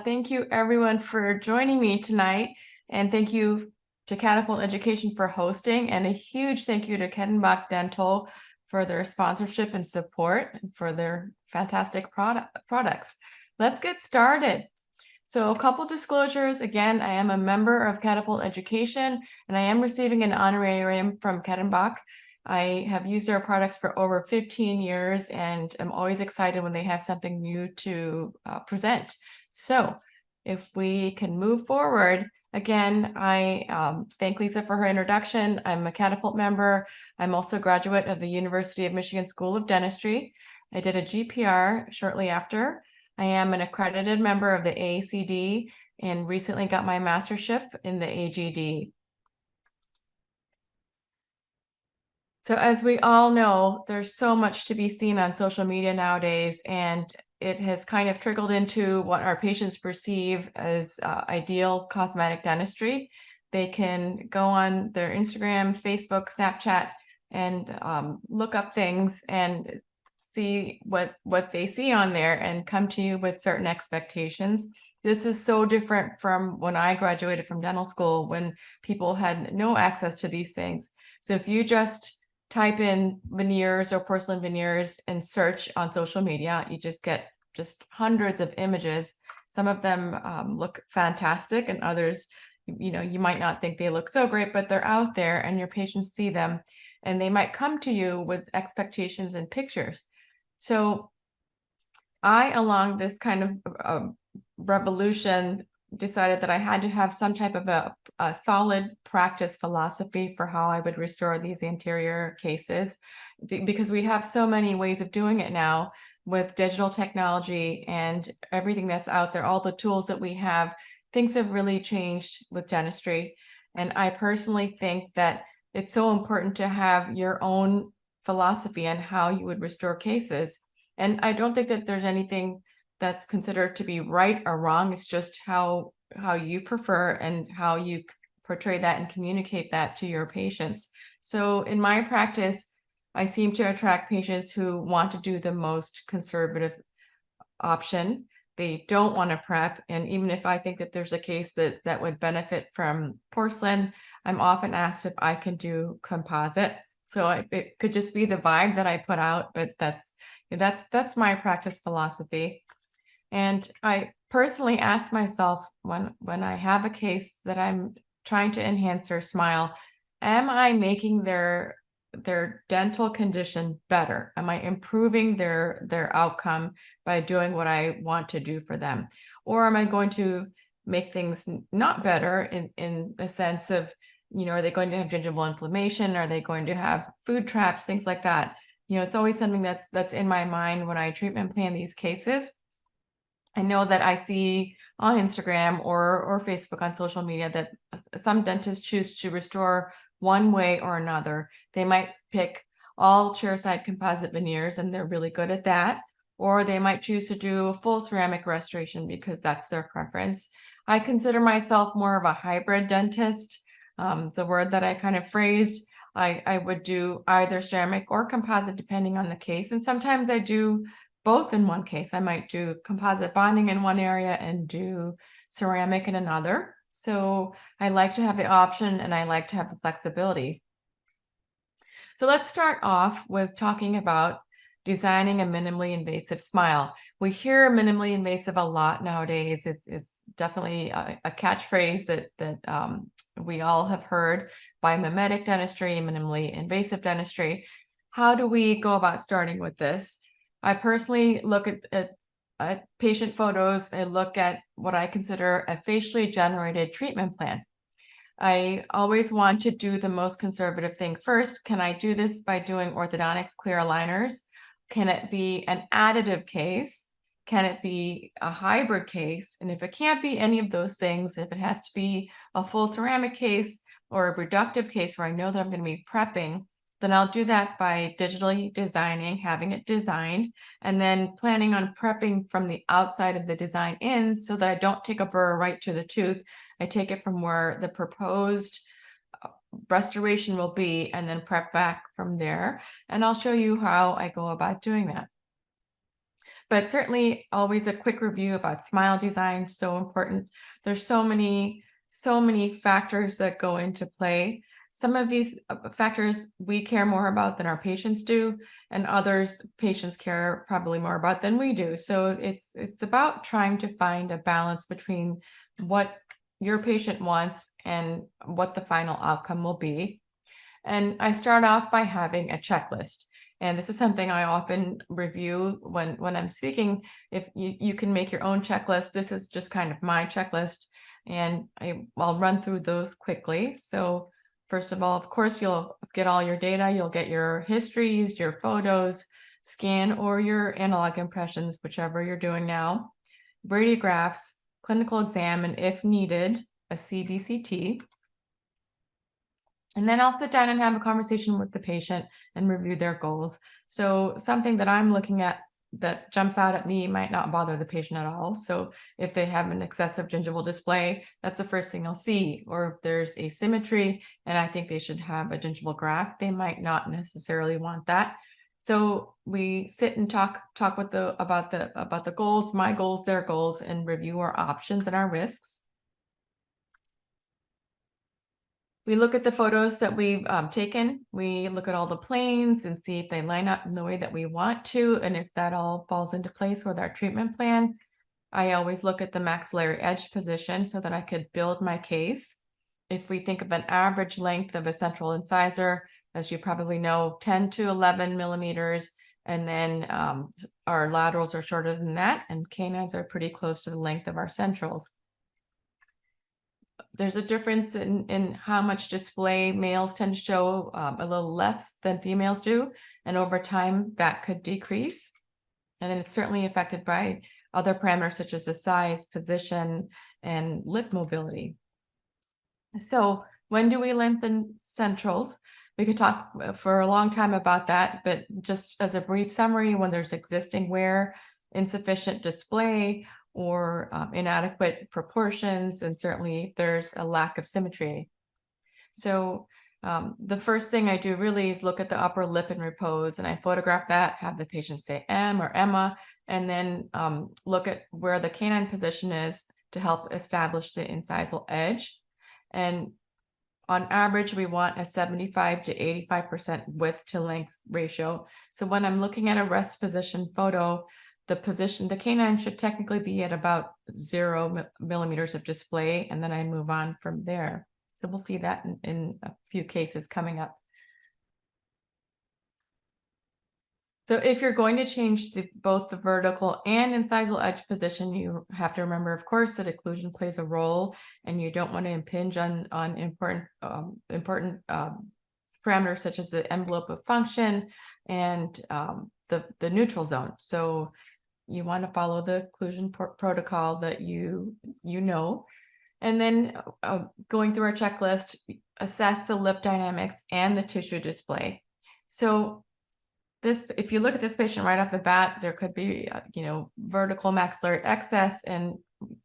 Thank you everyone for joining me tonight. And thank you to Catapult Education for hosting, and a huge thank you to Kettenbach Dental for their sponsorship and support and for their fantastic products. Let's get started. So a couple disclosures. Again, I am a member of Catapult Education and I am receiving an honorarium from Kettenbach. I have used their products for over 15 years and I'm always excited when they have something new to present. So if we can move forward, again, I thank Lisa for her introduction. I'm a Catapult member. I'm also a graduate of the University of Michigan School of Dentistry. I did a GPR shortly after. I am an accredited member of the AACD and recently got my mastership in the AGD. So as we all know, there's so much to be seen on social media nowadays, and it has kind of trickled into what our patients perceive as ideal cosmetic dentistry. They can go on their Instagram, Facebook, Snapchat, and look up things and see what they see on there and come to you with certain expectations. This is so different from when I graduated from dental school, when people had no access to these things. So if you just type in veneers or porcelain veneers and search on social media, you just get hundreds of images. Some of them look fantastic, and others, you might not think they look so great, but they're out there and your patients see them and they might come to you with expectations and pictures. So I, along this kind of revolution, decided that I had to have some type of a solid practice philosophy for how I would restore these anterior cases, because we have so many ways of doing it now with digital technology and everything that's out there, all the tools that we have. Things have really changed with dentistry. And I personally think that it's so important to have your own philosophy on how you would restore cases. And I don't think that there's anything that's considered to be right or wrong. It's just how you prefer and how you portray that and communicate that to your patients. So in my practice, I seem to attract patients who want to do the most conservative option. They don't want to prep. And even if I think that there's a case that would benefit from porcelain, I'm often asked if I can do composite. So it could just be the vibe that I put out, but that's my practice philosophy. And I personally ask myself when I have a case that I'm trying to enhance their smile, am I making their dental condition better? Am I improving their outcome by doing what I want to do for them? Or am I going to make things not better in the sense of, are they going to have gingival inflammation? Are they going to have food traps, things like that? It's always something that's in my mind when I treatment plan these cases. I know that I see on Instagram or Facebook on social media that some dentists choose to restore one way or another. They might pick all chairside composite veneers and they're really good at that, or they might choose to do full ceramic restoration because that's their preference. I consider myself more of a hybrid dentist. It's a word that I kind of phrased. I would do either ceramic or composite depending on the case, and sometimes I do both in one case. I might do composite bonding in one area and do ceramic in another. So I like to have the option and I like to have the flexibility. So let's start off with talking about designing a minimally invasive smile. We hear minimally invasive a lot nowadays. It's definitely a catchphrase that we all have heard: biomimetic dentistry, minimally invasive dentistry. How do we go about starting with this? I personally look at patient photos and look at what I consider a facially generated treatment plan. I always want to do the most conservative thing first. Can I do this by doing orthodontics clear aligners? Can it be an additive case? Can it be a hybrid case? And if it can't be any of those things, if it has to be a full ceramic case or a reductive case where I know that I'm going to be prepping, then I'll do that by digitally designing, having it designed, and then planning on prepping from the outside of the design in so that I don't take a burr right to the tooth. I take it from where the proposed restoration will be and then prep back from there. And I'll show you how I go about doing that. But certainly always a quick review about smile design, so important. There's so many factors that go into play. Some of these factors we care more about than our patients do, and others patients care probably more about than we do. So it's about trying to find a balance between what your patient wants and what the final outcome will be. And I start off by having a checklist. And this is something I often review when I'm speaking. If you can make your own checklist, this is just kind of my checklist. And I'll run through those quickly. So first of all, of course, you'll get all your data. You'll get your histories, your photos, scan, or your analog impressions, whichever you're doing now, radiographs, clinical exam, and if needed, a CBCT. And then I'll sit down and have a conversation with the patient and review their goals. So something that I'm looking at that jumps out at me might not bother the patient at all. So if they have an excessive gingival display, that's the first thing I'll see. Or if there's asymmetry and I think they should have a gingival graft, they might not necessarily want that. So we sit and talk with about the goals, my goals, their goals, and review our options and our risks. We look at the photos that we've taken. We look at all the planes and see if they line up in the way that we want to, and if that all falls into place with our treatment plan. I always look at the maxillary edge position so that I could build my case. If we think of an average length of a central incisor, as you probably know, 10 to 11 millimeters, and then our laterals are shorter than that, and canines are pretty close to the length of our centrals. There's a difference in how much display males tend to show, a little less than females do. And over time that could decrease. And then it's certainly affected by other parameters such as the size, position, and lip mobility. So when do we lengthen centrals? We could talk for a long time about that, but just as a brief summary, when there's existing wear, insufficient display, or inadequate proportions, and certainly there's a lack of symmetry. So the first thing I do really is look at the upper lip in repose, and I photograph that, have the patient say M or Emma, and then look at where the canine position is to help establish the incisal edge. And on average, we want a 75 to 85% width to length ratio. So when I'm looking at a rest position photo, the canine should technically be at about 0 millimeters of display, and then I move on from there. So we'll see that in a few cases coming up. So if you're going to change both the vertical and incisal edge position, you have to remember, of course, that occlusion plays a role, and you don't want to impinge on important parameters such as the envelope of function and the neutral zone. So you want to follow the occlusion protocol that you know. And then going through our checklist, assess the lip dynamics and the tissue display. So if you look at this patient right off the bat, there could be, vertical maxillary excess, and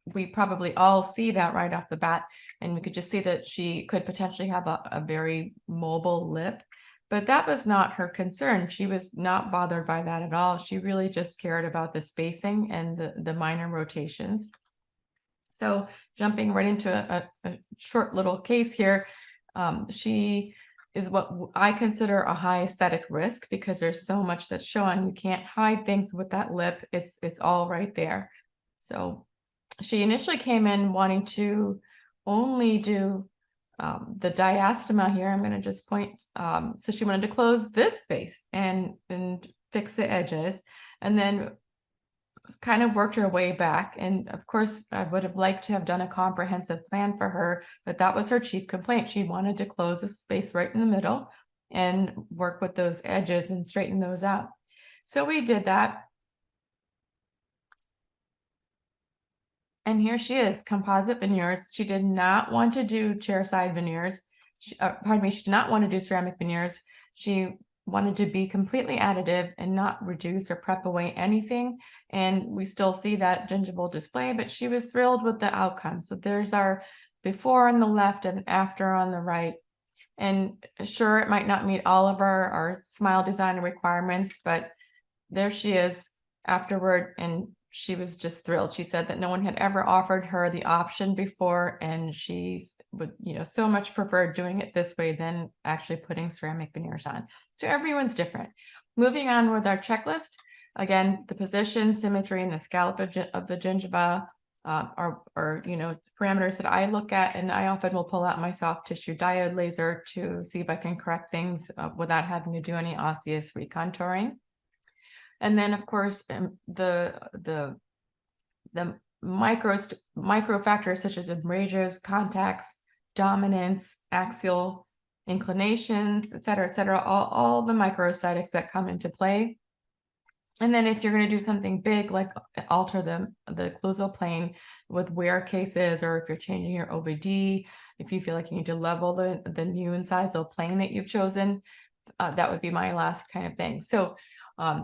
we probably all see that right off the bat. And we could just see that she could potentially have a very mobile lip. But that was not her concern. She was not bothered by that at all. She really just cared about the spacing and the minor rotations. So jumping right into a short little case here, she is what I consider a high aesthetic risk because there's so much that's showing. You can't hide things with that lip. It's all right there. So she initially came in wanting to only do the diastema here. I'm going to just point. So she wanted to close this space and fix the edges, and then kind of worked her way back. And of course, I would have liked to have done a comprehensive plan for her, but that was her chief complaint. She wanted to close a space right in the middle and work with those edges and straighten those out. So we did that. And here she is, composite veneers. She did not want to do chairside veneers. She did not want to do ceramic veneers. She wanted to be completely additive and not reduce or prep away anything. And we still see that gingival display, but she was thrilled with the outcome. So there's our before on the left and after on the right. And sure, it might not meet all of our smile design requirements, but there she is afterward, and she was just thrilled. She said that no one had ever offered her the option before, and she would, so much prefer doing it this way than actually putting ceramic veneers on. So everyone's different. Moving on with our checklist, again, the position, symmetry, and the scallop of the gingiva are parameters that I look at, and I often will pull out my soft tissue diode laser to see if I can correct things without having to do any osseous recontouring. And then, of course, the micro factors such as embrasures, contacts, dominance, axial inclinations, et cetera, all the microaesthetics that come into play. And then if you're going to do something big, like alter the occlusal plane with wear cases, or if you're changing your OVD, if you feel like you need to level the new incisal plane that you've chosen, that would be my last kind of thing. So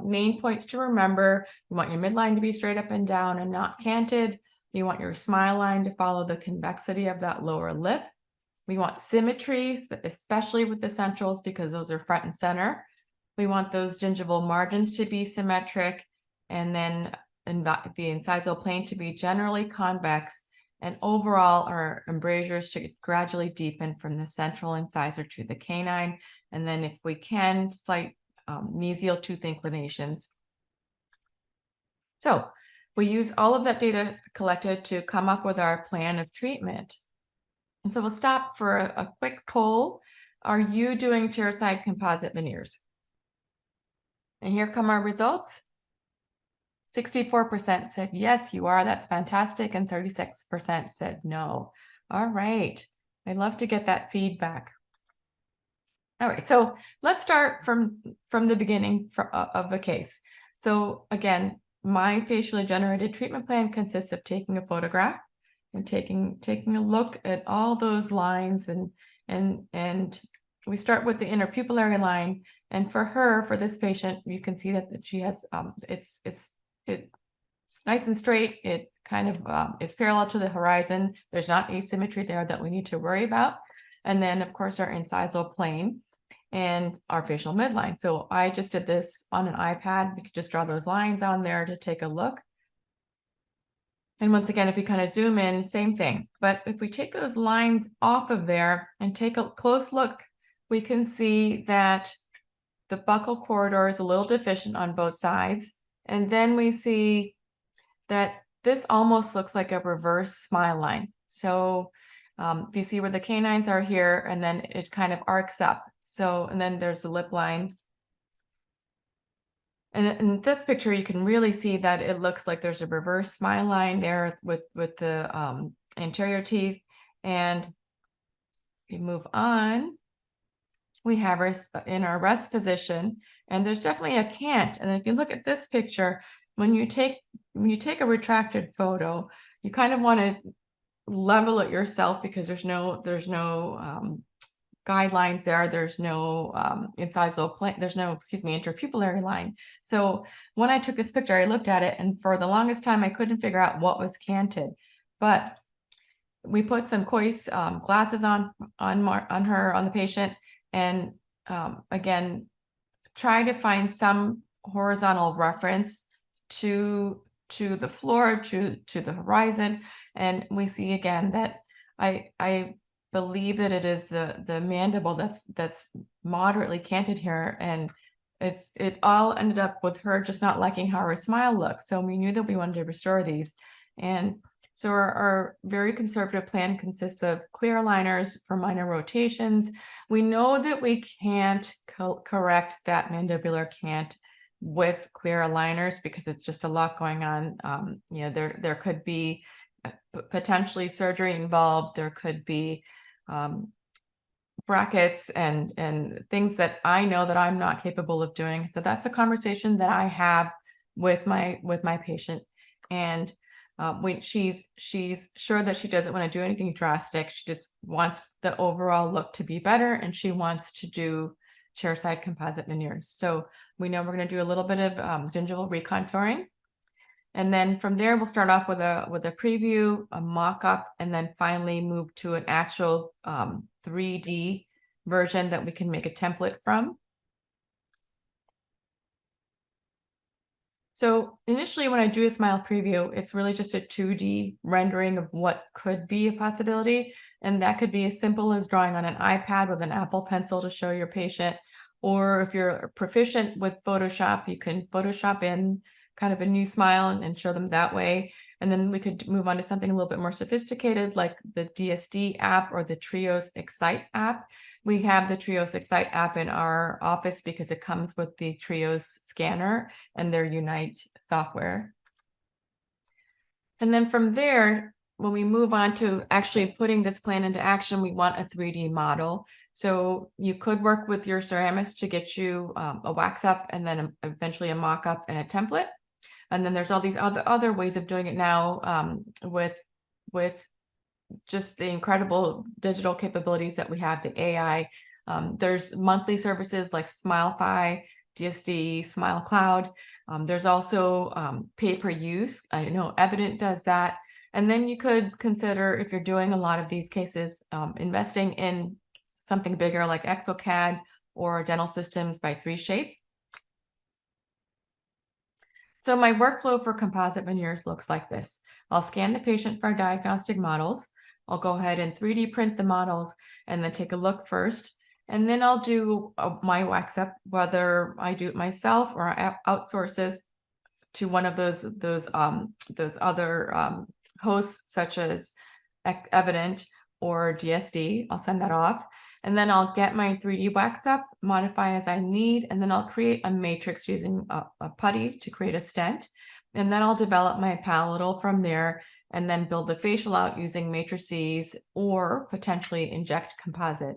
main points to remember: you want your midline to be straight up and down and not canted. You want your smile line to follow the convexity of that lower lip. We want symmetry, especially with the centrals, because those are front and center. We want those gingival margins to be symmetric, and then the incisal plane to be generally convex, and overall our embrasures should gradually deepen from the central incisor to the canine, and then if we can, slight mesial tooth inclinations. So we use all of that data collected to come up with our plan of treatment. And so we'll stop for a quick poll. Are you doing chairside composite veneers? And here come our results. 64% said yes, you are. That's fantastic. And 36% said no. All right. I'd love to get that feedback. All right, so let's start from the beginning of the case. So again, my facially generated treatment plan consists of taking a photograph and taking a look at all those lines, and we start with the inner pupillary line. And for this patient, you can see that she has it's nice and straight. It kind of is parallel to the horizon. There's not asymmetry there that we need to worry about. And then, of course, our incisal plane and our facial midline. So I just did this on an iPad. We could just draw those lines on there to take a look. And once again, if we kind of zoom in, same thing. But if we take those lines off of there and take a close look, we can see that the buccal corridor is a little deficient on both sides. And then we see that this almost looks like a reverse smile line. So if you see where the canines are here, and then it kind of arcs up. So, and then there's the lip line. And in this picture, you can really see that it looks like there's a reverse smile line there with the anterior teeth. And if you move on, we have her in our rest position, and there's definitely a cant. And if you look at this picture, when you take a retracted photo, you kind of want to level it yourself, because there's no guidelines there. There's no incisal plane. There's no, interpupillary line. So when I took this picture, I looked at it, and for the longest time, I couldn't figure out what was canted. But we put some Coyce glasses on the patient, and again, try to find some horizontal reference to the floor, to the horizon. And we see again that I believe that it is the mandible that's moderately canted here, and it all ended up with her just not liking how her smile looks. So we knew that we wanted to restore these. And so our very conservative plan consists of clear aligners for minor rotations. We know that we can't correct that mandibular cant with clear aligners, because it's just a lot going on. There could be potentially surgery involved. There could be brackets and things that I know that I'm not capable of doing. So that's a conversation that I have with my patient. And when she's sure that she doesn't want to do anything drastic. She just wants the overall look to be better, and she wants to do chairside composite veneers. So we know we're going to do a little bit of gingival recontouring. And then from there, we'll start off with a preview, a mock-up, and then finally move to an actual 3D version that we can make a template from. So initially when I do a smile preview, it's really just a 2D rendering of what could be a possibility. And that could be as simple as drawing on an iPad with an Apple Pencil to show your patient. Or if you're proficient with Photoshop, you can Photoshop in kind of a new smile and show them that way. And then we could move on to something a little bit more sophisticated, like the DSD app or the Trios Excite app. We have the Trios Excite app in our office because it comes with the Trios scanner and their Unite software. And then from there, when we move on to actually putting this plan into action, we want a 3D model. So you could work with your ceramist to get you a wax up and then eventually a mock-up and a template. And then there's all these other ways of doing it now with just the incredible digital capabilities that we have, the AI. There's monthly services like SmileFi, DSD, Smile Cloud. There's also pay-per-use. I know Evident does that. And then you could consider, if you're doing a lot of these cases, investing in something bigger like exocad or Dental Systems by 3Shape. So my workflow for composite veneers looks like this. I'll scan the patient for our diagnostic models. I'll go ahead and 3D print the models and then take a look first. And then I'll do my wax up, whether I do it myself or I outsource this to one of those other hosts, such as Evident or DSD. I'll send that off. And then I'll get my 3D wax up, modify as I need, and then I'll create a matrix using a putty to create a stent. And then I'll develop my palatal from there and then build the facial out using matrices or potentially inject composite.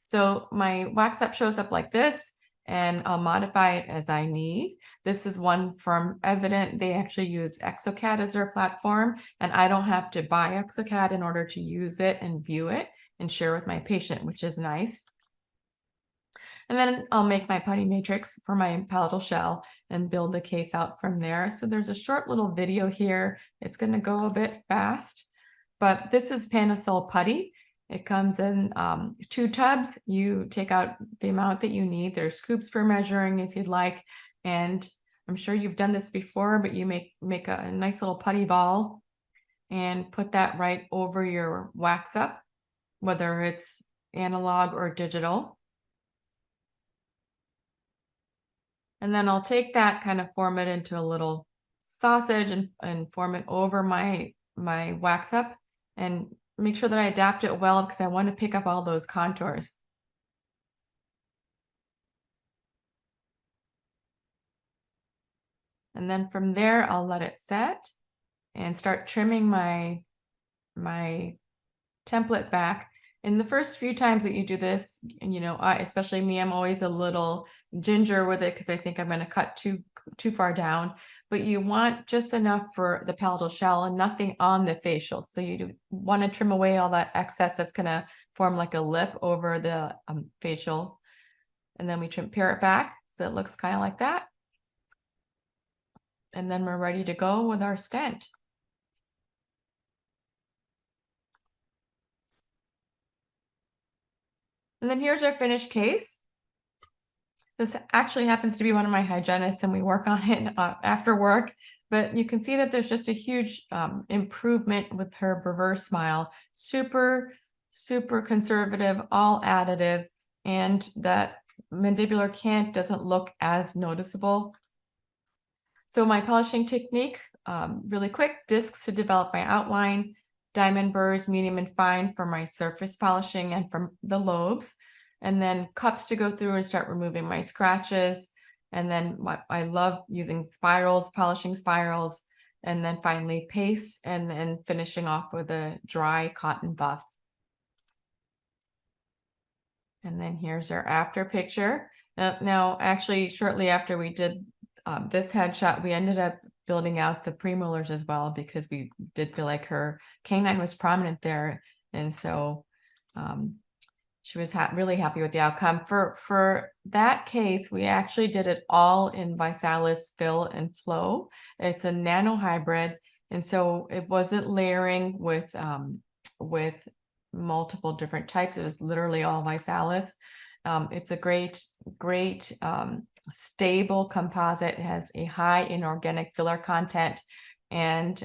So my wax up shows up like this, and I'll modify it as I need. This is one from Evident. They actually use exocad as their platform, and I don't have to buy exocad in order to use it and view it and share with my patient, which is nice. And then I'll make my putty matrix for my palatal shell and build the case out from there. So there's a short little video here. It's going to go a bit fast, but this is Panasol putty. It comes in 2 tubs. You take out the amount that you need. There's scoops for measuring if you'd like. And I'm sure you've done this before, but you make a nice little putty ball and put that right over your wax up, whether it's analog or digital. And then I'll take that, kind of form it into a little sausage and form it over my wax up and make sure that I adapt it well because I want to pick up all those contours. And then from there, I'll let it set and start trimming my template back. In the first few times that you do this, and especially me, I'm always a little ginger with it because I think I'm going to cut too far down, but you want just enough for the palatal shell and nothing on the facial. So you want to trim away all that excess that's going to form like a lip over the facial. And then we pare it back so it looks kind of like that. And then we're ready to go with our stent. And then here's our finished case. This actually happens to be one of my hygienists, and we work on it after work. But you can see that there's just a huge improvement with her reverse smile. Super, super conservative, all additive, and that mandibular cant doesn't look as noticeable. So my polishing technique, really quick: discs to develop my outline, diamond burrs, medium and fine, for my surface polishing and from the lobes, and then cups to go through and start removing my scratches. And then I love using spirals, polishing spirals, and then finally paste, and then finishing off with a dry cotton buff. And then here's our after picture. Now, actually, shortly after we did this headshot, we ended up building out the premolars as well because we did feel like her canine was prominent there. And so she was really happy with the outcome. For that case, we actually did it all in ViSalus fill and flow. It's a nano hybrid. And so it wasn't layering with multiple different types. It was literally all ViSalus. It's a great stable composite. It has a high inorganic filler content, and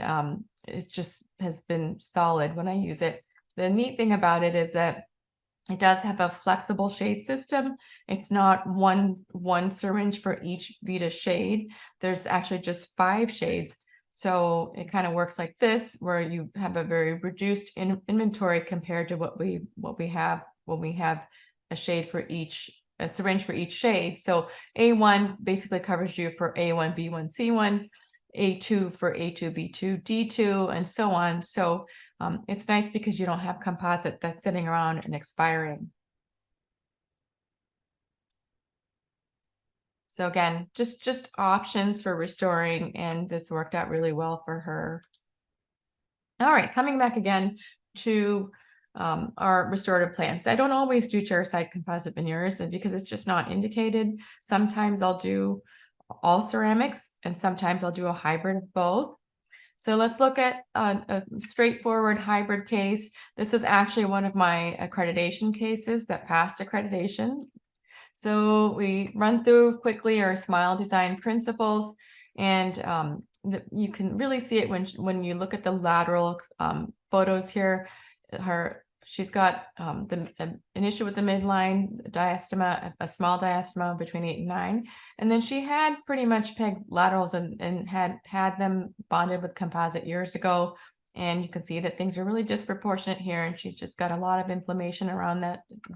it just has been solid when I use it. The neat thing about it is that it does have a flexible shade system. It's not one syringe for each Vita shade. There's actually just 5 shades. So it kind of works like this, where you have a very reduced inventory compared to what we have when we have a syringe for each shade. So A1 basically covers you for A1, B1, C1, A2 for A2, B2, D2, and so on. So it's nice because you don't have composite that's sitting around and expiring. So again, just options for restoring, and this worked out really well for her. All right, coming back again to our restorative plans. I don't always do chairside composite veneers, and because it's just not indicated. Sometimes I'll do all ceramics, and sometimes I'll do a hybrid of both. So let's look at a straightforward hybrid case. This is actually one of my accreditation cases that passed accreditation. So we run through quickly our smile design principles, and you can really see it when you look at the lateral photos here. She's got an issue with the midline diastema, a small diastema between 8 and 9. And then she had pretty much peg laterals and had them bonded with composite years ago. And you can see that things are really disproportionate here. And she's just got a lot of inflammation around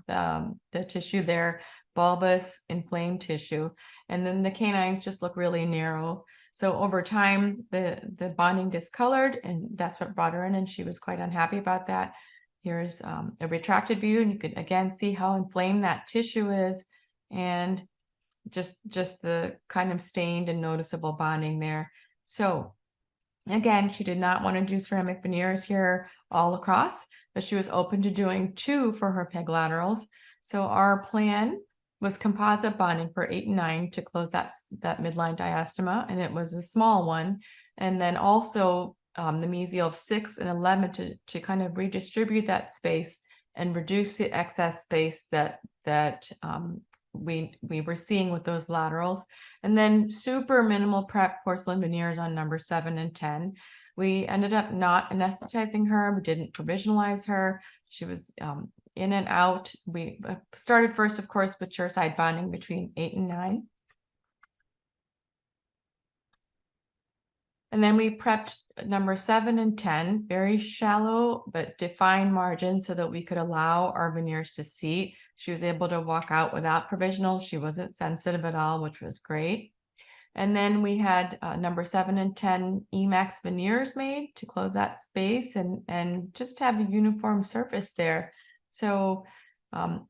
the tissue there, bulbous inflamed tissue. And then the canines just look really narrow. So over time, the bonding discolored, and that's what brought her in. And she was quite unhappy about that. Here's a retracted view, and you can again see how inflamed that tissue is, and just the kind of stained and noticeable bonding there. So again, she did not want to do ceramic veneers here all across, but she was open to doing 2 for her peg laterals. So our plan was composite bonding for 8 and 9 to close that midline diastema, and it was a small one. And then also the mesial of 6 and 11 to kind of redistribute that space and reduce the excess space that we were seeing with those laterals. And then super minimal prep porcelain veneers on number 7 and 10. We ended up not anesthetizing her. We didn't provisionalize her. She was in and out. We started first, of course, with chairside bonding between 8 and 9. And then we prepped number 7 and 10, very shallow but defined margins so that we could allow our veneers to seat. She was able to walk out without provisional. She wasn't sensitive at all, which was great. And then we had number 7 and 10 Emax veneers made to close that space and just have a uniform surface there. So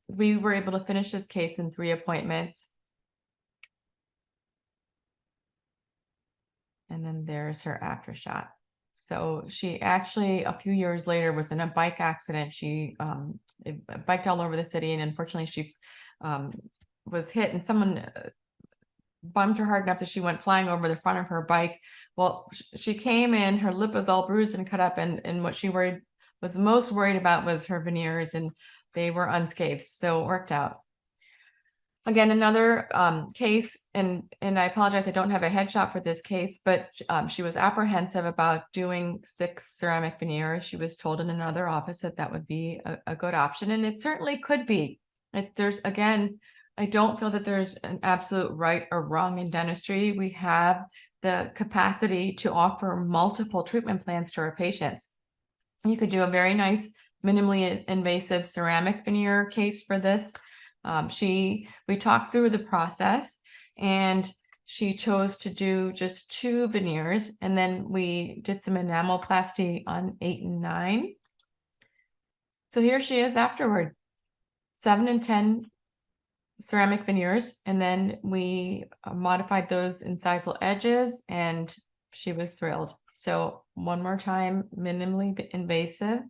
we were able to finish this case in 3 appointments. And then there's her after shot. So she actually, a few years later, was in a bike accident. She biked all over the city, and unfortunately she was hit, and someone bumped her hard enough that she went flying over the front of her bike. Well, she came in, her lip was all bruised and cut up, and what she was most worried about was her veneers, and they were unscathed, so it worked out. Again, another case, and I apologize, I don't have a headshot for this case, but she was apprehensive about doing 6 ceramic veneers. She was told in another office that would be a good option, and it certainly could be. I don't feel that there's an absolute right or wrong in dentistry. We have the capacity to offer multiple treatment plans to our patients. You could do a very nice, minimally invasive ceramic veneer case for this. We talked through the process, and she chose to do just 2 veneers, and then we did some enamelplasty on 8 and 9. So here she is afterward, 7 and 10 ceramic veneers, and then we modified those incisal edges, and she was thrilled. So one more time, minimally invasive.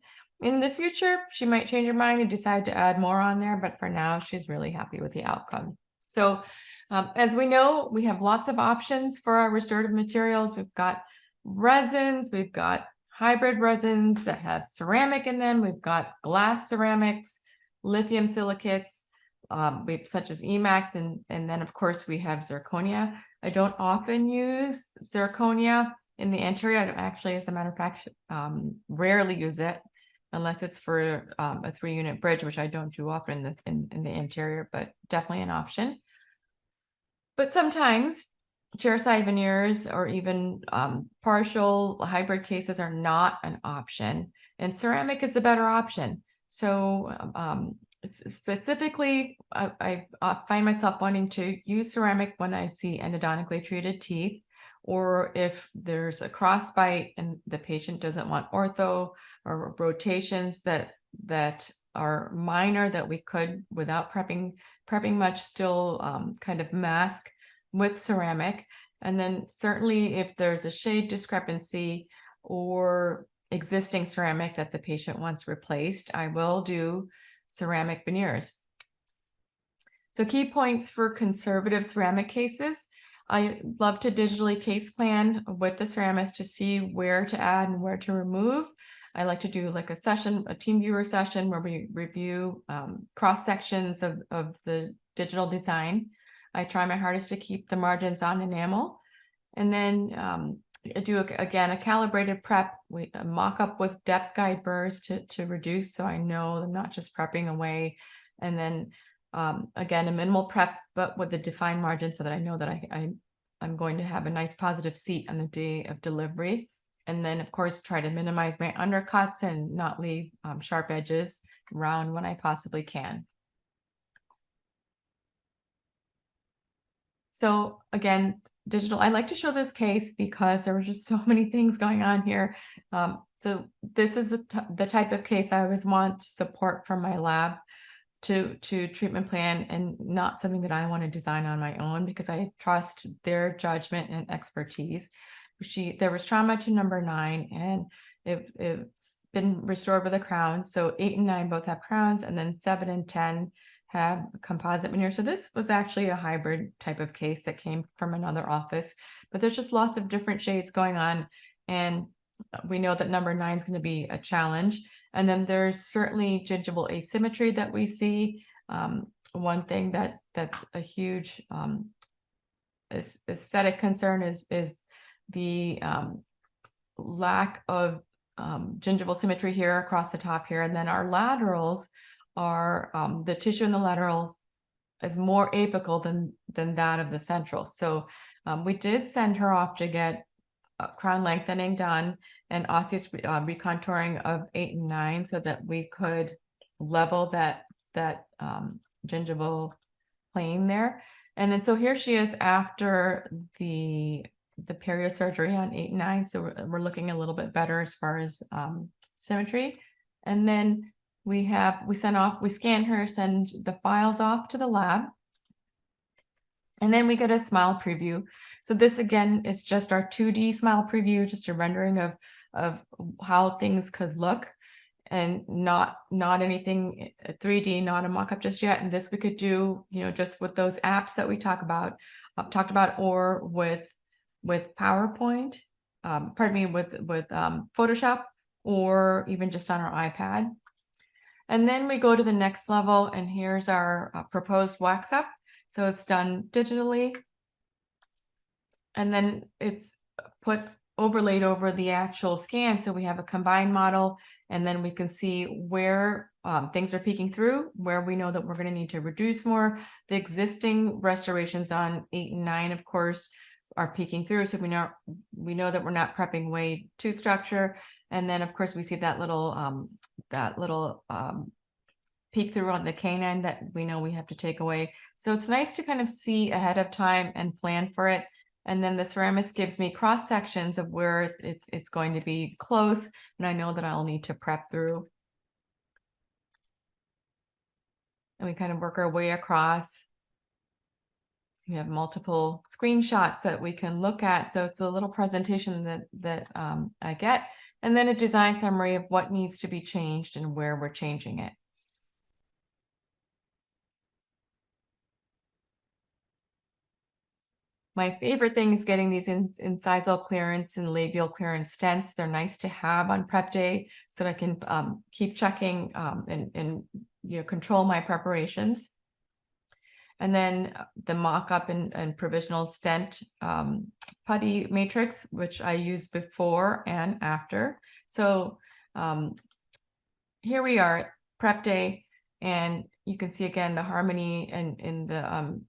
In the future, she might change her mind and decide to add more on there, but for now, she's really happy with the outcome. So as we know, we have lots of options for our restorative materials. We've got resins, we've got hybrid resins that have ceramic in them, we've got glass ceramics, lithium silicates, such as Emax, and then of course we have zirconia. I don't often use zirconia in the anterior. I actually, as a matter of fact, rarely use it unless it's for a 3-unit bridge, which I don't do often in the anterior, but definitely an option. But sometimes chairside veneers or even partial hybrid cases are not an option, and ceramic is a better option. So specifically, I find myself wanting to use ceramic when I see endodontically treated teeth, or if there's a crossbite and the patient doesn't want ortho or rotations that are minor, that we could, without prepping much, still kind of mask with ceramic. And then certainly if there's a shade discrepancy or existing ceramic that the patient wants replaced, I will do ceramic veneers. So key points for conservative ceramic cases. I love to digitally case plan with the ceramist to see where to add and where to remove. I like to do like a session, a team viewer session, where we review cross sections of the digital design. I try my hardest to keep the margins on enamel. And then I do, again, a calibrated prep. We mock up with depth guide burrs to reduce, so I know I'm not just prepping away. And then again, a minimal prep, but with the defined margin, so that I know that I'm going to have a nice positive seat on the day of delivery. And then, of course, try to minimize my undercuts and not leave sharp edges round when I possibly can. So again, digital, I like to show this case because there were just so many things going on here. So this is the type of case I always want support from my lab to treatment plan, and not something that I want to design on my own, because I trust their judgment and expertise. There was trauma to number 9, and it's been restored with a crown. So 8 and 9 both have crowns, and then 7 and 10 have composite veneer. So this was actually a hybrid type of case that came from another office, but there's just lots of different shades going on. And we know that number 9 is going to be a challenge. And then there's certainly gingival asymmetry that we see. One thing that's a huge aesthetic concern is the lack of gingival symmetry here across the top here. And then our laterals are, the tissue in the laterals is more apical than that of the central. So we did send her off to get crown lengthening done and osseous recontouring of 8 and 9, so that we could level that gingival plane there. And then so here she is after the periosurgery on 8 and 9. So we're looking a little bit better as far as symmetry. And then we scan her, send the files off to the lab. And then we get a smile preview. So this again is just our 2D smile preview, just a rendering of how things could look, and not anything 3D, not a mock-up just yet. And this we could do, just with those apps that we talked about, or with PowerPoint, with Photoshop, or even just on our iPad. And then we go to the next level, and here's our proposed wax up. So it's done digitally, and then it's overlaid over the actual scan. So we have a combined model, and then we can see where things are peeking through, where we know that we're going to need to reduce more. The existing restorations on 8 and 9, of course, are peeking through. So we know that we're not prepping way tooth structure. And then, of course, we see that little peek through on the canine that we know we have to take away. So it's nice to kind of see ahead of time and plan for it. And then the ceramist gives me cross sections of where it's going to be close, and I know that I'll need to prep through. And we kind of work our way across. We have multiple screenshots that we can look at. So it's a little presentation that I get, and then a design summary of what needs to be changed and where we're changing it. My favorite thing is getting these incisal clearance and labial clearance stents. They're nice to have on prep day, so that I can keep checking and control my preparations. and then the mock-up and provisional stent putty matrix, which I used before and after. So here we are, prep day, and you can see again the harmony in the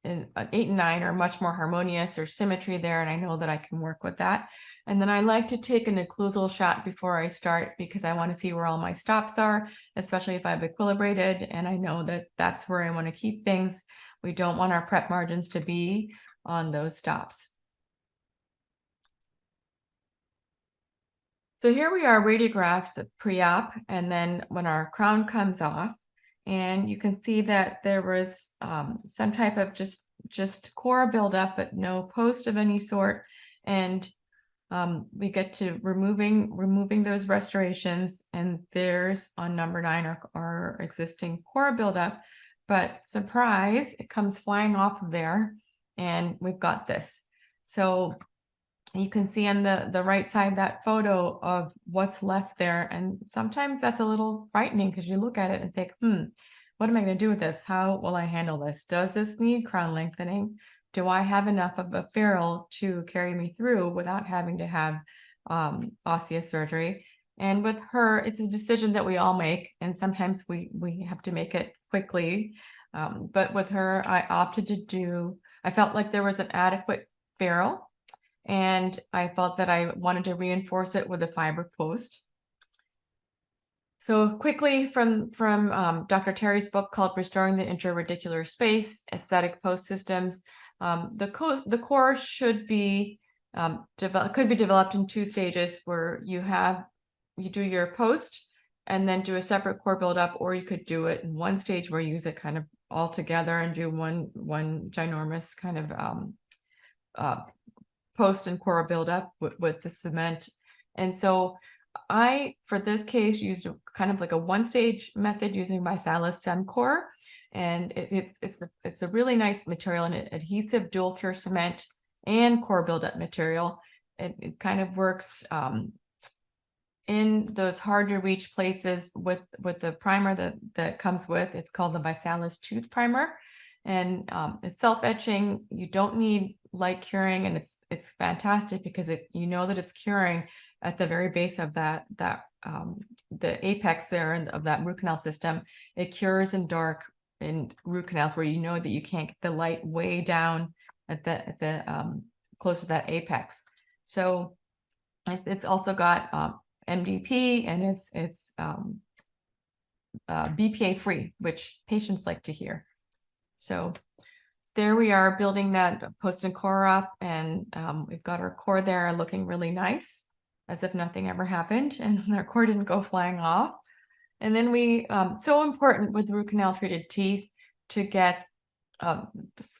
in 8 and 9 are much more harmonious. There's symmetry there, and I know that I can work with that. And then I like to take an occlusal shot before I start because I want to see where all my stops are, especially if I've equilibrated, and I know that that's where I want to keep things. We don't want our prep margins to be on those stops. So here we are, radiographs of pre-op, and then when our crown comes off, and you can see that there was some type of just core buildup, but no post of any sort. And we get to removing those restorations, and there's on number 9 our existing core buildup. But surprise, it comes flying off of there, and we've got this. So you can see on the right side that photo of what's left there. And sometimes that's a little frightening because you look at it and think, what am I going to do with this? How will I handle this? Does this need crown lengthening? Do I have enough of a ferrule to carry me through without having to have osseous surgery? And with her, it's a decision that we all make. And sometimes we have to make it quickly. But with her, I opted to I felt like there was an adequate ferrule. And I felt that I wanted to reinforce it with a fiber post. So quickly from Dr. Terry's book called Restoring the Intraradicular Space, Aesthetic Post Systems, the core should be could be developed in 2 stages where you do your post and then do a separate core buildup, or you could do it in 1 stage where you use it kind of all together and do one ginormous kind of post and core buildup with the cement. And so I, for this case, used kind of like a 1-stage method using ViSalus Semcore, and it's a really nice material, and adhesive dual cure cement and core buildup material. It kind of works in those hard to reach places with the primer that comes with. It's called the ViSalus Tooth Primer, and it's self-etching. You don't need light curing, and it's fantastic because you know that it's curing at the very base of the apex there and of that root canal system. It cures in dark in root canals where you know that you can't get the light way down at the close to that apex. So it's also got MDP, and it's BPA free, which patients like to hear. So there we are building that post and core up, and we've got our core there looking really nice, as if nothing ever happened, and our core didn't go flying off. And then so important with root canal treated teeth to get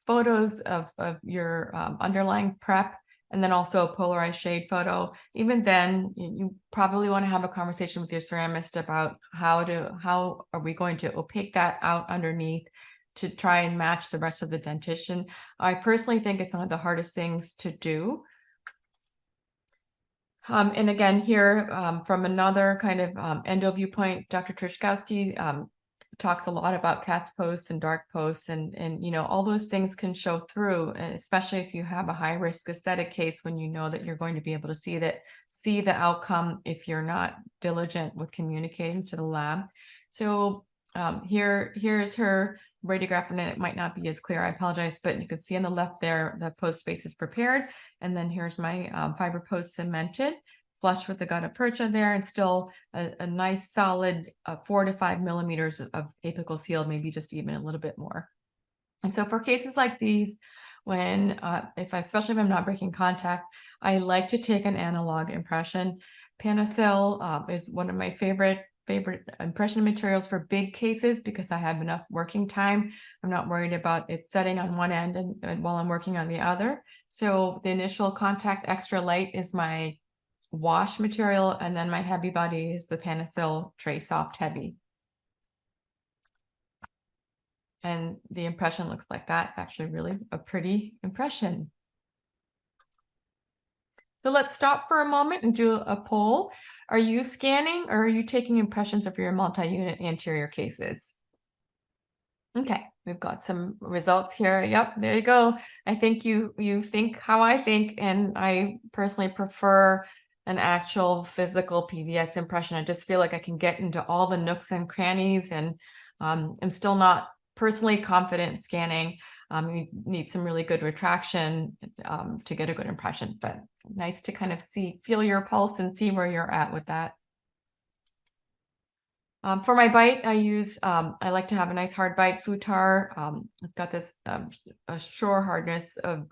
photos of your underlying prep, and then also a polarized shade photo. Even then, you probably want to have a conversation with your ceramist about how are we going to opaque that out underneath to try and match the rest of the dentition. I personally think it's one of the hardest things to do. And again, here from another kind of endo viewpoint, Dr. Truszkowski talks a lot about cast posts and dark posts, and all those things can show through, and especially if you have a high risk aesthetic case, when you know that you're going to be able to see the outcome if you're not diligent with communicating to the lab. So here's her radiograph, and it might not be as clear, I apologize, but you can see on the left there, the post base is prepared. And then here's my fiber post cemented, flush with the gutta percha there, and still a nice solid 4 to 5 millimeters of apical seal, maybe just even a little bit more. And so for cases like these, when especially if I'm not breaking contact, I like to take an analog impression. Panacil is one of my favorite impression materials for big cases because I have enough working time. I'm not worried about it setting on one end and while I'm working on the other. So the initial contact extra light is my wash material, and then my heavy body is the Panacil Tray Soft Heavy. And the impression looks like that. It's actually really a pretty impression. So let's stop for a moment and do a poll. Are you scanning, or are you taking impressions of your multi-unit anterior cases? Okay, we've got some results here. Yep, there you go. I think you think how I think, and I personally prefer an actual physical PVS impression. I just feel like I can get into all the nooks and crannies, and I'm still not personally confident scanning. You need some really good retraction to get a good impression, but nice to kind of feel your pulse and see where you're at with that. For my bite, I like to have a nice hard bite futar. It's got this a shore hardness of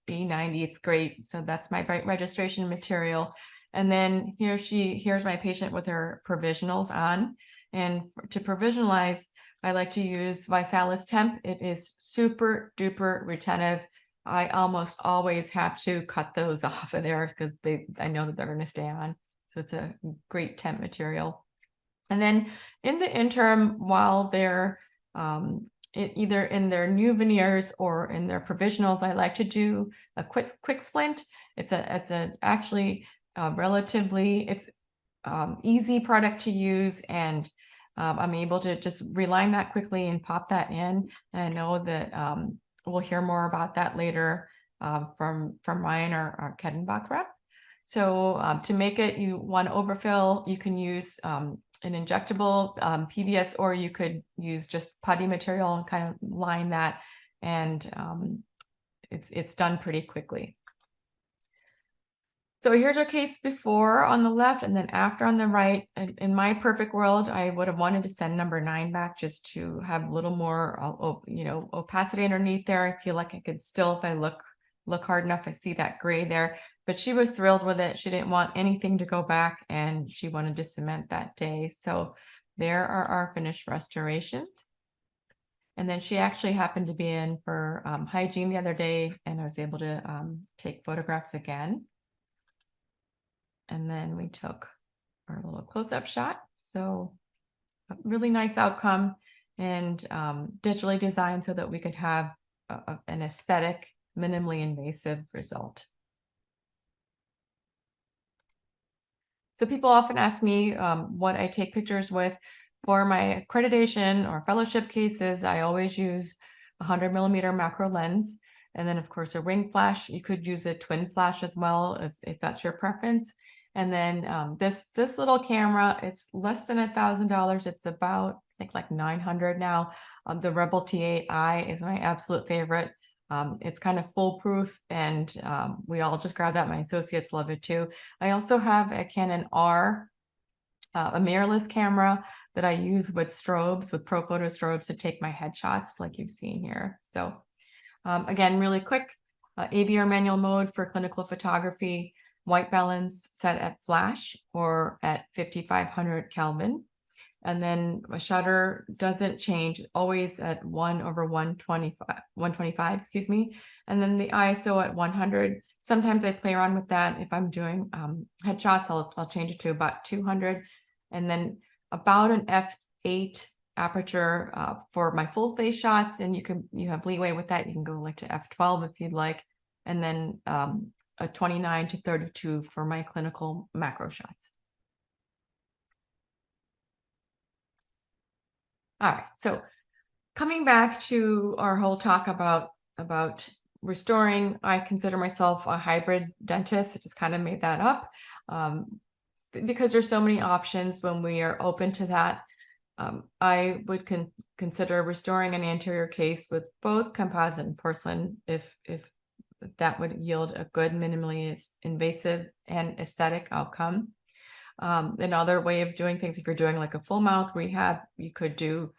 B90. It's great. So that's my bite registration material. And then here's my patient with her provisionals on. And to provisionalize, I like to use Visalis Temp. It is super duper retentive. I almost always have to cut those off of there because I know that they're going to stay on. So it's a great temp material. And then in the interim, while they're either in their new veneers or in their provisionals, I like to do a quick splint. It's actually relatively easy product to use, and I'm able to just reline that quickly and pop that in. And I know that we'll hear more about that later from Ryan, our Kettenbach rep. So to make it, you want to overfill, you can use an injectable PVS, or you could use just putty material and kind of line that, and it's done pretty quickly. So here's our case before on the left and then after on the right. In my perfect world, I would have wanted to send number 9 back just to have a little more, opacity underneath there. I feel like I could still, if I look hard enough, I see that gray there. But she was thrilled with it. She didn't want anything to go back, and she wanted to cement that day. So there are our finished restorations. And then she actually happened to be in for hygiene the other day, and I was able to take photographs again. And then we took our little close-up shot. So a really nice outcome, and digitally designed so that we could have an aesthetic, minimally invasive result. So people often ask me what I take pictures with. For my accreditation or fellowship cases, I always use a 100mm macro lens. And then of course a ring flash. You could use a twin flash as well if that's your preference. And then this little camera, it's less than $1,000. It's about, I think, like 900 now. The Rebel T8i is my absolute favorite. It's kind of foolproof, and we all just grab that. My associates love it too. I also have a Canon R, a mirrorless camera that I use with strobes, with ProPhoto strobes, to take my headshots like you've seen here. So again, really quick, ABR manual mode for clinical photography, white balance set at flash or at 5500 Kelvin. And then a shutter doesn't change, always at 1/125, excuse me. And then the ISO at 100. Sometimes I play around with that. If I'm doing headshots, I'll change it to about 200. And then about an f8 aperture for my full face shots. And you have leeway with that. You can go like to f12 if you'd like. And then a 29 to 32 for my clinical macro shots. All right, so coming back to our whole talk about restoring, I consider myself a hybrid dentist. I just kind of made that up because there's so many options when we are open to that. I would consider restoring an anterior case with both composite and porcelain if that would yield a good minimally invasive and aesthetic outcome. Another way of doing things, if you're doing like a full mouth rehab, you could do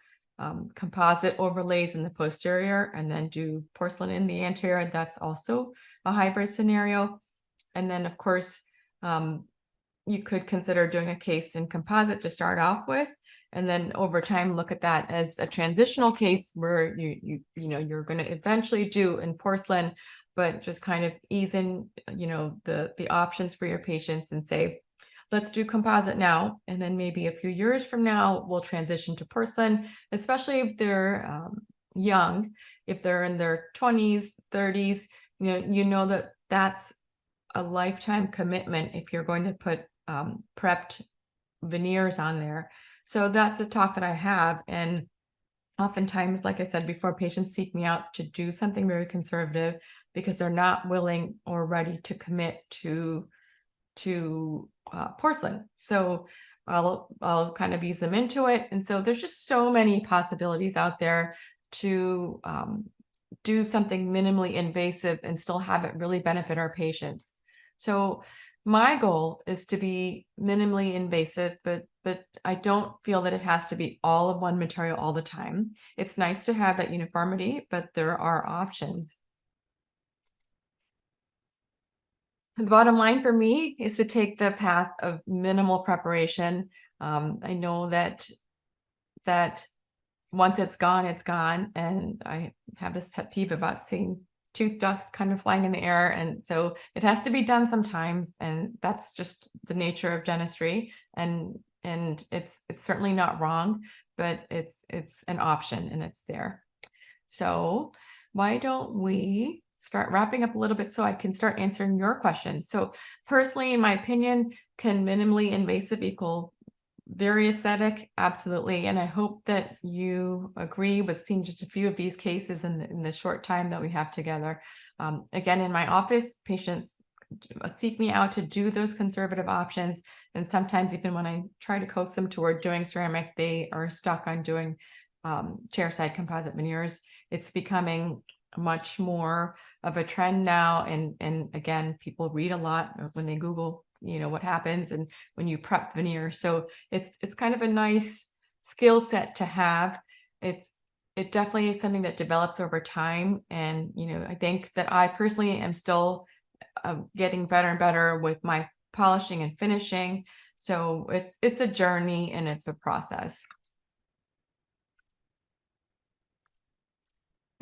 composite overlays in the posterior and then do porcelain in the anterior. That's also a hybrid scenario. And then of course, you could consider doing a case in composite to start off with, and then over time look at that as a transitional case where you're going to eventually do in porcelain, but just kind of ease in the options for your patients and say, let's do composite now, and then maybe a few years from now we'll transition to porcelain, especially if they're young. If they're in their 20s, 30s, that that's a lifetime commitment if you're going to put prepped veneers on there. So that's a talk that I have, and Oftentimes, like I said before, patients seek me out to do something very conservative because they're not willing or ready to commit to porcelain. So I'll kind of ease them into it. And so there's just so many possibilities out there to do something minimally invasive and still have it really benefit our patients. So my goal is to be minimally invasive, but I don't feel that it has to be all of one material all the time. It's nice to have that uniformity, but there are options. The bottom line for me is to take the path of minimal preparation. I know that once it's gone, and I have this pet peeve about seeing tooth dust kind of flying in the air, and so it has to be done sometimes, and that's just the nature of dentistry, and it's certainly not wrong, but it's an option and it's there. So why don't we start wrapping up a little bit so I can start answering your questions? So personally, in my opinion, can minimally invasive equal very aesthetic? Absolutely. And I hope that you agree with seeing just a few of these cases in the short time that we have together. Again, in my office, patients seek me out to do those conservative options. And sometimes even when I try to coax them toward doing ceramic, they are stuck on doing chairside composite veneers. It's becoming much more of a trend now. And again, people read a lot when they Google, what happens and when you prep veneer. So it's kind of a nice skill set to have. It definitely is something that develops over time. And, I think that I personally am still getting better and better with my polishing and finishing. So it's a journey and it's a process.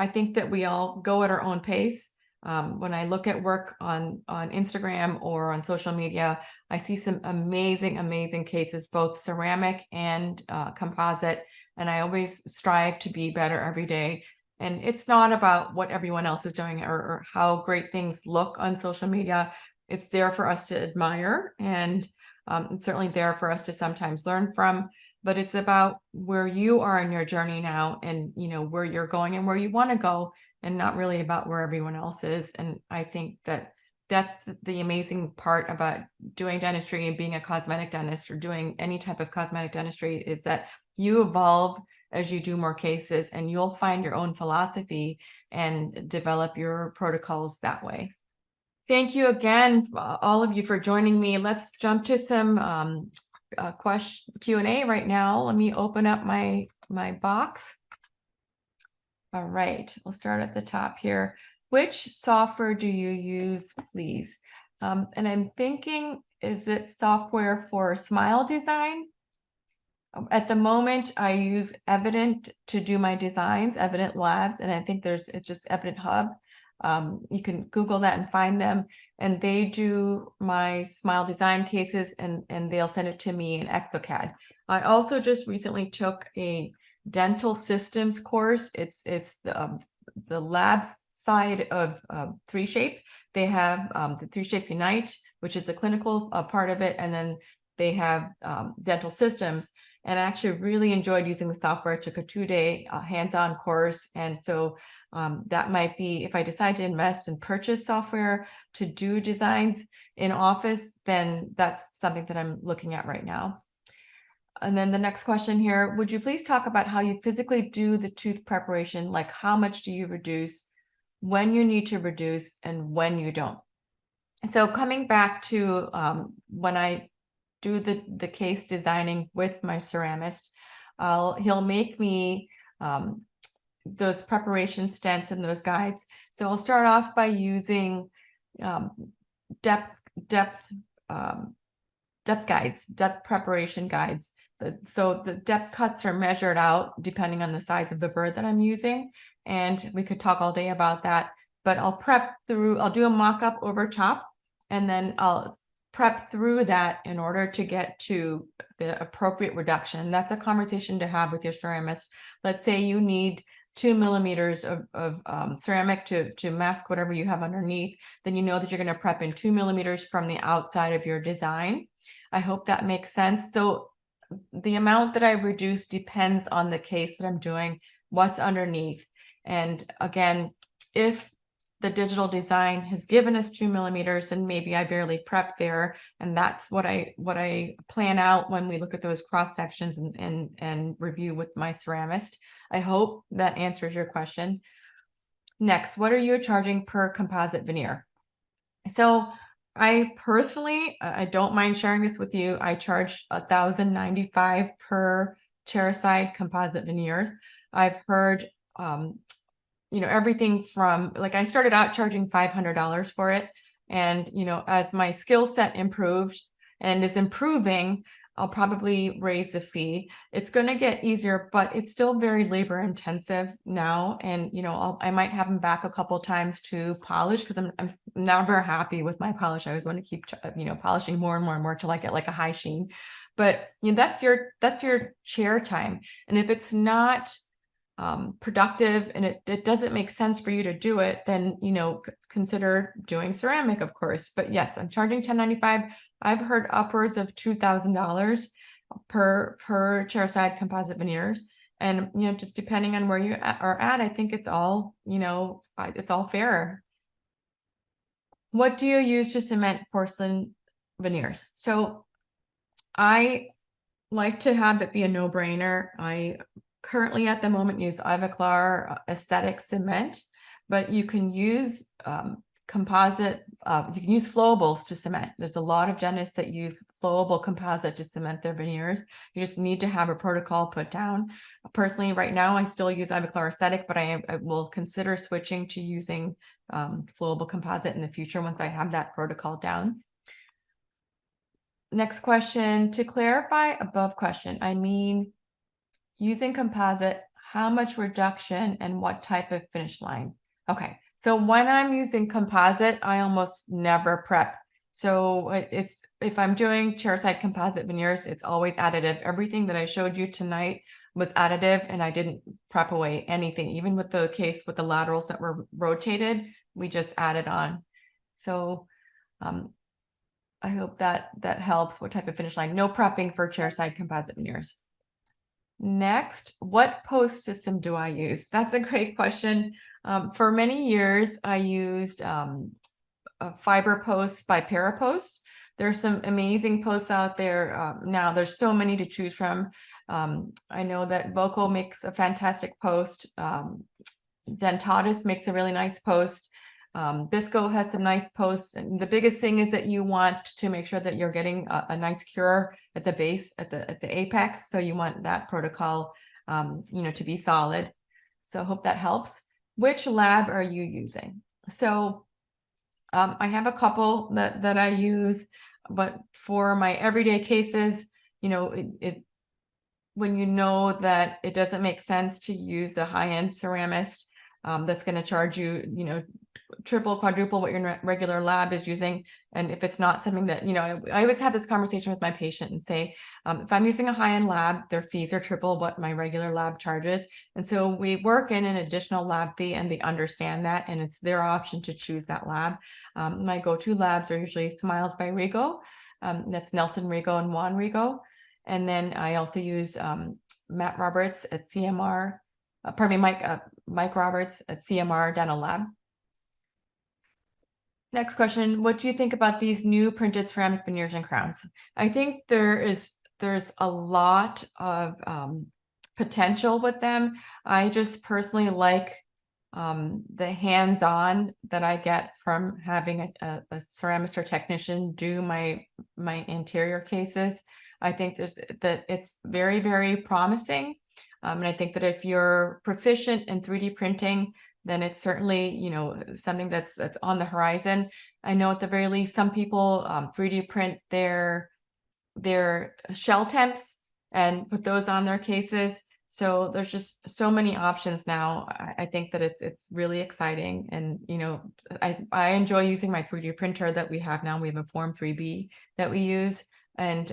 I think that we all go at our own pace. When I look at work on Instagram or on social media, I see some amazing cases, both ceramic and composite. And I always strive to be better every day. And it's not about what everyone else is doing or how great things look on social media. It's there for us to admire, and it's certainly there for us to sometimes learn from. But it's about where you are in your journey now, and where you're going and where you want to go, and not really about where everyone else is. And I think that that's the amazing part about doing dentistry and being a cosmetic dentist or doing any type of cosmetic dentistry is that you evolve as you do more cases, and you'll find your own philosophy and develop your protocols that way. Thank you again, all of you, for joining me. Let's jump to some question Q&A right now. Let me open up my box. All right, we'll start at the top here. Which software do you use, please? And I'm thinking, is it software for smile design? At the moment, I use Evident to do my designs, Evident Labs, and I think it's just Evident Hub. You can Google that and find them, and they do my smile design cases, and they'll send it to me in Exocad. I also just recently took a dental systems course. It's the labs side of 3Shape. They have the 3Shape Unite, which is a clinical part of it, and then they have dental systems. And I actually really enjoyed using the software. I took a 2-day hands-on course. And so that might be, if I decide to invest and purchase software to do designs in office, then that's something that I'm looking at right now. And then the next question here, would you please talk about how you physically do the tooth preparation? Like, how much do you reduce, when you need to reduce, and when you don't? So coming back to when I do the case designing with my ceramist, he'll make me those preparation stents and those guides. So I'll start off by using depth guides, depth preparation guides. So the depth cuts are measured out depending on the size of the bird that I'm using, and we could talk all day about that. But I'll do a mock-up over top, and then I'll prep through that in order to get to the appropriate reduction. That's a conversation to have with your ceramist. Let's say you need 2 millimeters of ceramic to mask whatever you have underneath, then you know that you're going to prep in 2 millimeters from the outside of your design. I hope that makes sense. So the amount that I reduce depends on the case that I'm doing. what's underneath. And again, if the digital design has given us 2 millimeters and maybe I barely prep there, and that's what I plan out when we look at those cross sections and review with my ceramist. I hope that answers your question. Next, what are you charging per composite veneer? So I personally, I don't mind sharing this with you. I charge $1,095 per chairside composite veneers. I've heard everything from, like, I started out charging $500 for it. And, as my skill set improved and is improving, I'll probably raise the fee. It's going to get easier, but it's still very labor intensive now. And, I might have them back a couple times to polish, because I'm never happy with my polish. I always want to keep, polishing more and more and more till I get like a high sheen. But that's your chair time. And if it's not productive and it doesn't make sense for you to do it, then consider doing ceramic, of course. But yes, I'm charging $1,095. I've heard upwards of $2,000 per chairside composite veneers. And just depending on where you are at, I think it's all fair. What do you use to cement porcelain veneers? So I like to have it be a no-brainer. I currently at the moment use Ivoclar aesthetic cement, but you can use composite, you can use flowables to cement. There's a lot of dentists that use flowable composite to cement their veneers. You just need to have a protocol put down. Personally, right now, I still use Ivoclar aesthetic, but I will consider switching to using flowable composite in the future once I have that protocol down. Next question, to clarify above question, I mean, using composite, how much reduction and what type of finish line? Okay, so when I'm using composite, I almost never prep. So if I'm doing chairside composite veneers, it's always additive. Everything that I showed you tonight was additive, and I didn't prep away anything. Even with the case with the laterals that were rotated, we just added on. So I hope that helps. What type of finish line? No prepping for chairside composite veneers. Next, what post system do I use? That's a great question. For many years, I used fiber posts by Parapost. There's some amazing posts out there. Now there's so many to choose from. I know that Vocal makes a fantastic post. Dentatus makes a really nice post. Bisco has some nice posts, and the biggest thing is that you want to make sure that you're getting a nice cure at the base, at the apex. So you want that protocol, to be solid. So I hope that helps. Which lab are you using? So I have a couple that I use, but for my everyday cases, when you know that it doesn't make sense to use a high-end ceramist that's going to charge you, triple, quadruple what your regular lab is using. And if it's not something that, I always have this conversation with my patient and say, if I'm using a high-end lab, their fees are triple what my regular lab charges. And so we work in an additional lab fee, and they understand that, and it's their option to choose that lab. My go-to labs are usually Smiles by Rigo. That's Nelson Rigo and Juan Rigo. And then I also use Matt Roberts at CMR, Mike Roberts at CMR Dental Lab. Next question, what do you think about these new printed ceramic veneers and crowns? I think there's a lot of potential with them. I just personally like the hands-on that I get from having a ceramist or technician do my anterior cases. I think that it's very, very promising. And I think that if you're proficient in 3D printing, then it's certainly, something that's on the horizon. I know at the very least, some people 3D print their shell temps and put those on their cases. So there's just so many options now. I think that it's really exciting. And, I enjoy using my 3D printer that we have now. We have a Form 3B that we use. And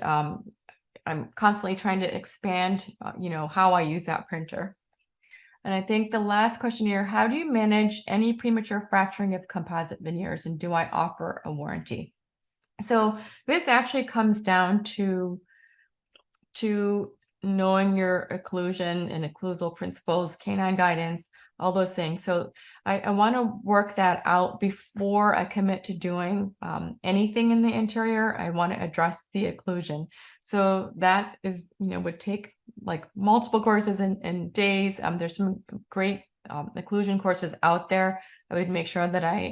I'm constantly trying to expand, how I use that printer. And I think the last question here, how do you manage any premature fracturing of composite veneers, and do I offer a warranty? So this actually comes down to knowing your occlusion and occlusal principles, canine guidance, all those things. So I want to work that out before I commit to doing anything in the interior. I want to address the occlusion. So that is, would take like multiple courses and days. There's some great occlusion courses out there. I would make sure that I,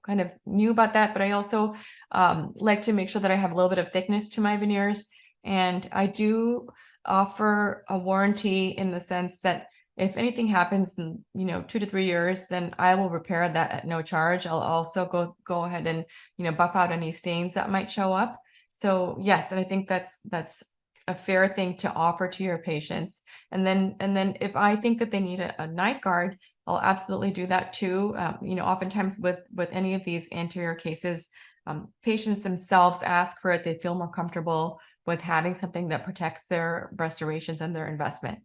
kind of knew about that, but I also like to make sure that I have a little bit of thickness to my veneers. And I do offer a warranty in the sense that if anything happens in 2 to 3 years, then I will repair that at no charge. I'll also go ahead and buff out any stains that might show up. So yes, and I think that's a fair thing to offer to your patients. And then if I think that they need a night guard, I'll absolutely do that too. Oftentimes with any of these anterior cases, patients themselves ask for it. They feel more comfortable with having something that protects their restorations and their investment.